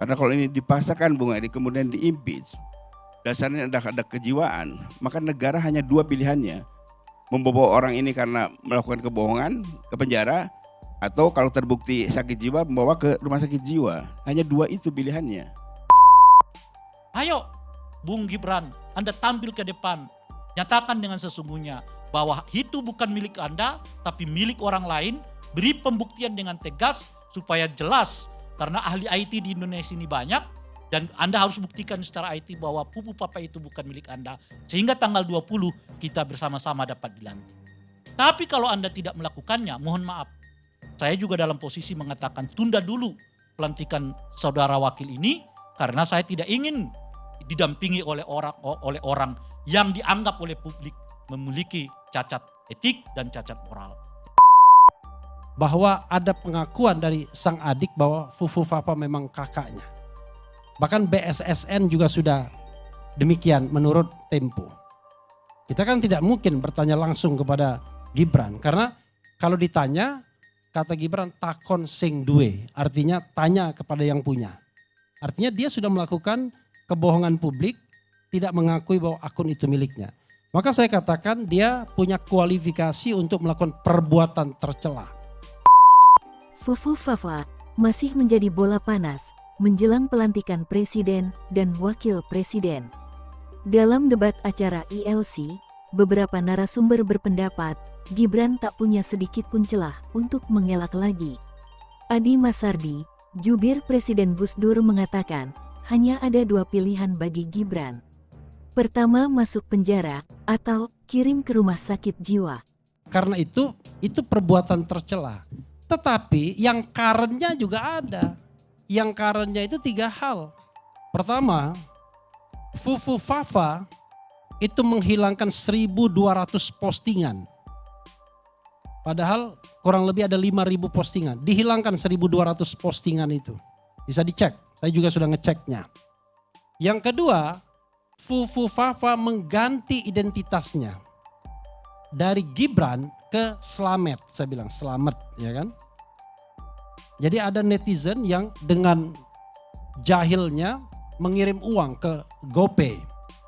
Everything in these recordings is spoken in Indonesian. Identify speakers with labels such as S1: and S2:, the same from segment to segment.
S1: Karena kalau ini dipaksakan Bung Edi kemudian di-impeach, dasarnya ada kejiwaan, maka negara hanya dua pilihannya. Membawa orang ini karena melakukan kebohongan ke penjara, atau kalau terbukti sakit jiwa membawa ke rumah sakit jiwa. Hanya dua itu pilihannya.
S2: Ayo Bung Gibran, Anda tampil ke depan, nyatakan dengan sesungguhnya bahwa itu bukan milik Anda tapi milik orang lain. Beri pembuktian dengan tegas supaya jelas, karena ahli IT di Indonesia ini banyak dan Anda harus buktikan secara IT bahwa Pupu Papa itu bukan milik Anda, sehingga tanggal 20 kita bersama-sama dapat dilantik. Tapi kalau Anda tidak melakukannya, mohon maaf, saya juga dalam posisi mengatakan tunda dulu pelantikan saudara wakil ini, karena saya tidak ingin didampingi oleh orang yang dianggap oleh publik memiliki cacat etik dan cacat moral.
S3: Bahwa ada pengakuan dari sang adik bahwa Fufu Fafa memang kakaknya. Bahkan BSSN juga sudah demikian menurut Tempo. Kita kan tidak mungkin bertanya langsung kepada Gibran, karena kalau ditanya, kata Gibran takon sing duwe, artinya tanya kepada yang punya. Artinya dia sudah melakukan kebohongan publik, tidak mengakui bahwa akun itu miliknya. Maka saya katakan dia punya kualifikasi untuk melakukan perbuatan tercela.
S4: Fufu Fafa masih menjadi bola panas menjelang pelantikan presiden dan wakil presiden. Dalam debat acara ILC, beberapa narasumber berpendapat Gibran tak punya sedikit pun celah untuk mengelak lagi. Adi Masardi, jubir Presiden Gus Dur, mengatakan hanya ada dua pilihan bagi Gibran. Pertama, masuk penjara atau kirim ke rumah sakit jiwa.
S3: Karena itu perbuatan tercela. Tetapi yang karennya juga ada. Yang karennya itu tiga hal. Pertama, Fufu Fafa itu menghilangkan 1.200 postingan. Padahal kurang lebih ada 5.000 postingan. Dihilangkan 1.200 postingan itu. Bisa dicek, saya juga sudah ngeceknya. Yang kedua, Fufu Fafa mengganti identitasnya. Dari Gibran ke Slamet, saya bilang Slamet, ya kan. Jadi ada netizen yang dengan jahilnya mengirim uang ke GoPay.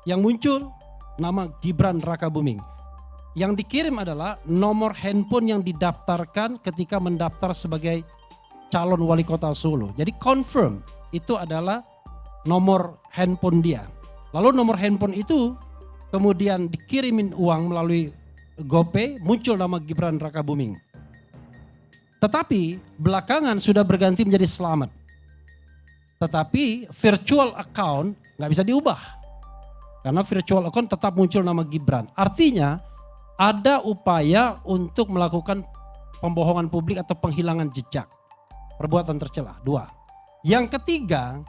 S3: Yang muncul nama Gibran Rakabuming. Yang dikirim adalah nomor handphone yang didaftarkan ketika mendaftar sebagai calon wali kota Solo. Jadi confirm itu adalah nomor handphone dia. Lalu nomor handphone itu kemudian dikirimin uang melalui GoPay, muncul nama Gibran Rakabuming. Tetapi belakangan sudah berganti menjadi Slamet. Tetapi virtual account nggak bisa diubah. Karena virtual account tetap muncul nama Gibran. Artinya ada upaya untuk melakukan pembohongan publik atau penghilangan jejak. Perbuatan tercela, dua. Yang ketiga,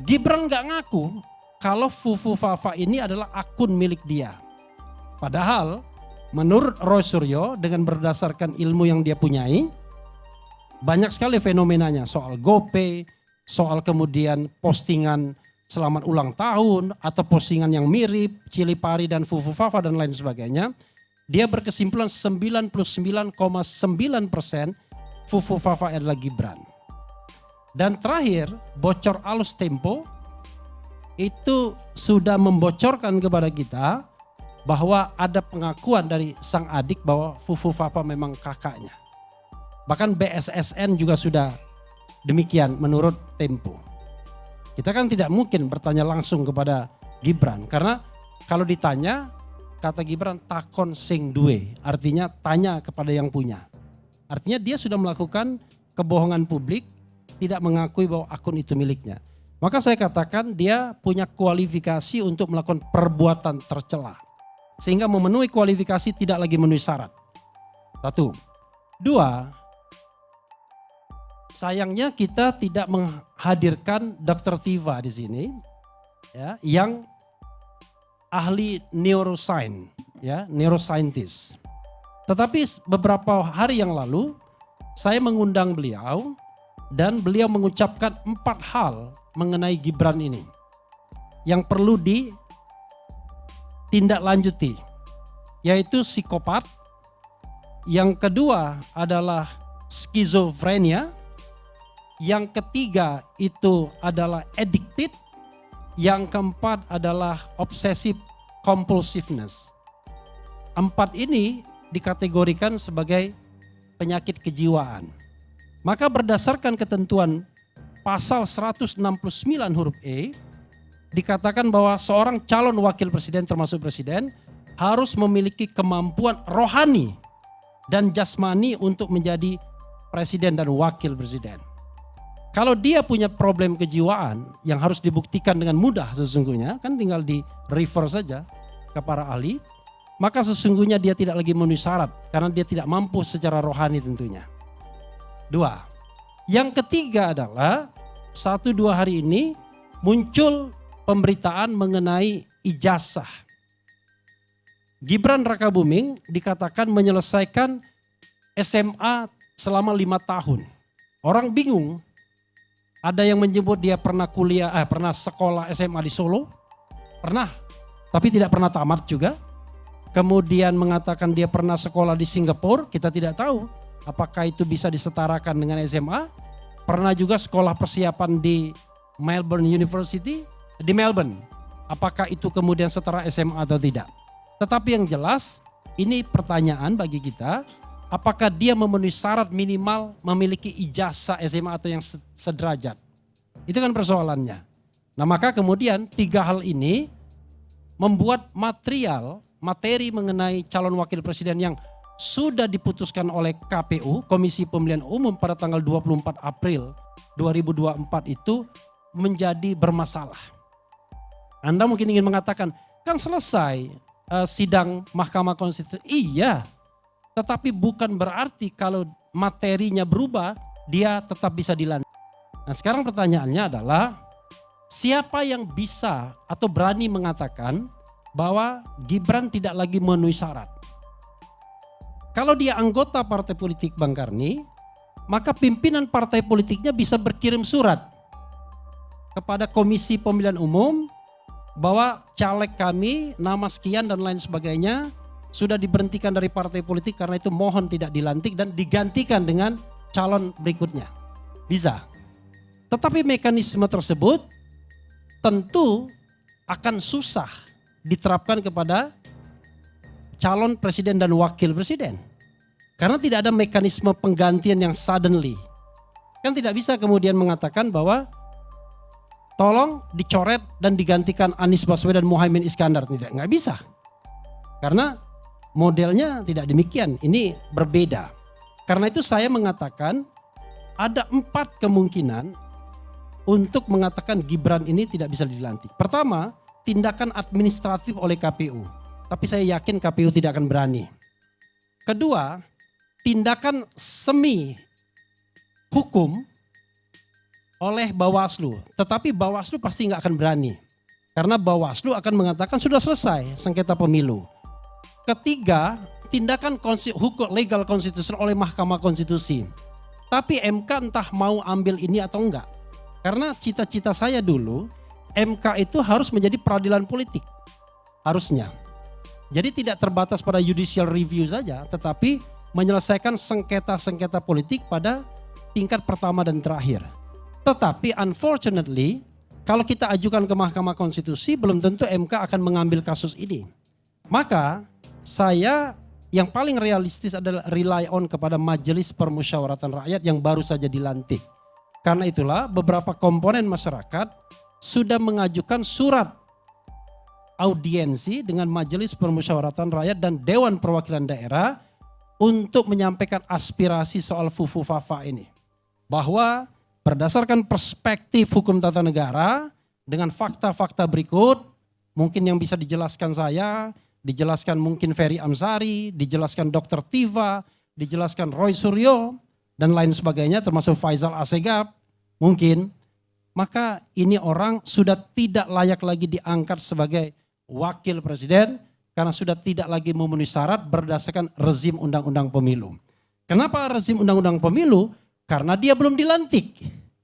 S3: Gibran nggak ngaku kalau Fufu Fafa ini adalah akun milik dia. Padahal menurut Roy Suryo dengan berdasarkan ilmu yang dia punyai, banyak sekali fenomenanya soal GoPay, soal kemudian postingan selamat ulang tahun atau postingan yang mirip Cili Pari dan Fufu Fafa dan lain sebagainya. Dia berkesimpulan 99,9% Fufu Fafa adalah Gibran. Dan terakhir, bocor alus Tempo itu sudah membocorkan kepada kita bahwa ada pengakuan dari sang adik bahwa Fufu Fafa memang kakaknya. Bahkan BSSN juga sudah demikian menurut Tempo. Kita kan tidak mungkin bertanya langsung kepada Gibran, karena kalau ditanya, kata Gibran takon sing duwe, artinya tanya kepada yang punya. Artinya dia sudah melakukan kebohongan publik, tidak mengakui bahwa akun itu miliknya. Maka saya katakan dia punya kualifikasi untuk melakukan perbuatan tercela. Sehingga memenuhi kualifikasi tidak lagi memenuhi syarat. Satu. Dua, sayangnya kita tidak menghadirkan Dr. Tiva di sini, ya, yang ahli neuroscience, ya, neuroscientist. Tetapi beberapa hari yang lalu saya mengundang beliau dan beliau mengucapkan 4 hal mengenai Gibran ini yang perlu ditindaklanjuti, yaitu psikopat. Yang kedua adalah skizofrenia. Yang ketiga itu adalah addicted. Yang keempat adalah obsessive compulsiveness. 4 ini dikategorikan sebagai penyakit kejiwaan. Maka berdasarkan ketentuan pasal 169 huruf E, dikatakan bahwa seorang calon wakil presiden termasuk presiden harus memiliki kemampuan rohani dan jasmani untuk menjadi presiden dan wakil presiden. Kalau dia punya problem kejiwaan yang harus dibuktikan dengan mudah sesungguhnya, kan tinggal di refer saja ke para ahli, maka sesungguhnya dia tidak lagi memenuhi syarat karena dia tidak mampu secara rohani tentunya. 2. Yang ketiga adalah 1-2 hari ini muncul pemberitaan mengenai ijazah. Gibran Rakabuming dikatakan menyelesaikan SMA selama 5 tahun. Orang bingung. Ada yang menyebut dia pernah pernah sekolah SMA di Solo. Pernah, tapi tidak pernah tamat juga. Kemudian mengatakan dia pernah sekolah di Singapura, kita tidak tahu apakah itu bisa disetarakan dengan SMA. Pernah juga sekolah persiapan di Melbourne University, di Melbourne. Apakah itu kemudian setara SMA atau tidak? Tetapi yang jelas, ini pertanyaan bagi kita, apakah dia memenuhi syarat minimal memiliki ijazah SMA atau yang sederajat? Itu kan persoalannya. Nah maka kemudian 3 hal ini membuat materi mengenai calon wakil presiden yang sudah diputuskan oleh KPU, Komisi Pemilihan Umum pada tanggal 24 April 2024 itu menjadi bermasalah. Anda mungkin ingin mengatakan, kan selesai sidang Mahkamah Konstitusi. Iya, tetapi bukan berarti kalau materinya berubah, dia tetap bisa dilantik. Nah sekarang pertanyaannya adalah, siapa yang bisa atau berani mengatakan bahwa Gibran tidak lagi memenuhi syarat? Kalau dia anggota partai politik Bang Karni, maka pimpinan partai politiknya bisa berkirim surat kepada Komisi Pemilihan Umum bahwa caleg kami, nama sekian dan lain sebagainya sudah diberhentikan dari partai politik karena itu mohon tidak dilantik dan digantikan dengan calon berikutnya. Bisa. Tetapi mekanisme tersebut tentu akan susah diterapkan kepada calon presiden dan wakil presiden. Karena tidak ada mekanisme penggantian yang suddenly. Kan tidak bisa kemudian mengatakan bahwa tolong dicoret dan digantikan Anies Baswedan dan Muhaimin Iskandar. Nggak bisa. Karena modelnya tidak demikian. Ini berbeda. Karena itu saya mengatakan ada 4 kemungkinan untuk mengatakan Gibran ini tidak bisa dilantik. Pertama, tindakan administratif oleh KPU. Tapi saya yakin KPU tidak akan berani. Kedua, tindakan semi hukum oleh Bawaslu. Tetapi Bawaslu pasti nggak akan berani. Karena Bawaslu akan mengatakan sudah selesai sengketa pemilu. Ketiga, tindakan hukum legal konstitusional oleh Mahkamah Konstitusi. Tapi MK entah mau ambil ini atau enggak. Karena cita-cita saya dulu, MK itu harus menjadi peradilan politik. Harusnya. Jadi tidak terbatas pada judicial review saja, tetapi menyelesaikan sengketa-sengketa politik pada tingkat pertama dan terakhir. Tetapi unfortunately, kalau kita ajukan ke Mahkamah Konstitusi, belum tentu MK akan mengambil kasus ini. Maka saya yang paling realistis adalah rely on kepada Majelis Permusyawaratan Rakyat yang baru saja dilantik. Karena itulah beberapa komponen masyarakat sudah mengajukan surat audiensi dengan Majelis Permusyawaratan Rakyat dan Dewan Perwakilan Daerah untuk menyampaikan aspirasi soal Fufu Fafa ini. Bahwa berdasarkan perspektif hukum tata negara dengan fakta-fakta berikut, mungkin yang bisa dijelaskan saya, dijelaskan mungkin Ferry Amsari, dijelaskan Dr. Tiva, dijelaskan Roy Suryo, dan lain sebagainya termasuk Faisal Asegaf, mungkin. Maka ini orang sudah tidak layak lagi diangkat sebagai wakil presiden karena sudah tidak lagi memenuhi syarat berdasarkan rezim undang-undang pemilu. Kenapa rezim undang-undang pemilu? Karena dia belum dilantik.